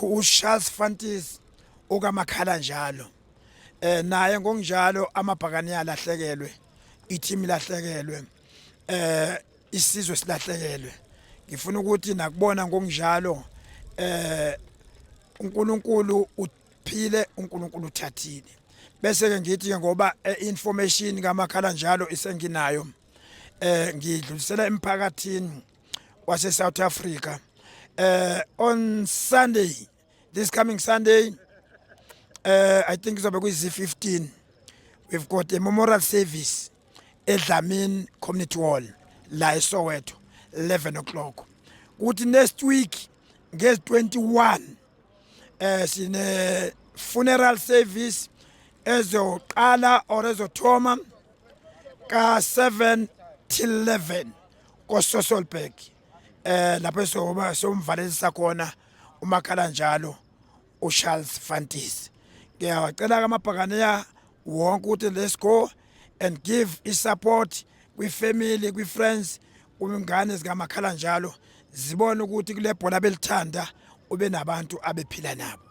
uCharles Fantis okamakhala njalo naye ngokunjalo amabhakani alahlekelwe iteam lahlekelwe isizwe silahlekelwe ngifuna ukuthi nakubona ngokunjalo uNkulunkulu uphile uNkulunkulu uthathile bese ke ngithi ke ngoba information kamakhala njalo isenginayo ngidlulisela emphakathini wase South Africa on Sunday, this coming Sunday, I think it's about Z15. We've got a memorial service at Dlamini Community Hall, la eSoweto, 11 o'clock. Good next week, guess 21, sine funeral service ezoqala or ezothoma ka 7 till 11 ko Sasolburg. Lapho somvalelisa khona umakhala njalo uCharles Fantis. Ngiyacela kamabhakane wonke ukuthi let's go and give support kwi-family, kwi-friends, kumngane zikamakhala njalo zibone ukuthi kule bhola belithanda ube nabantu abephila nabo.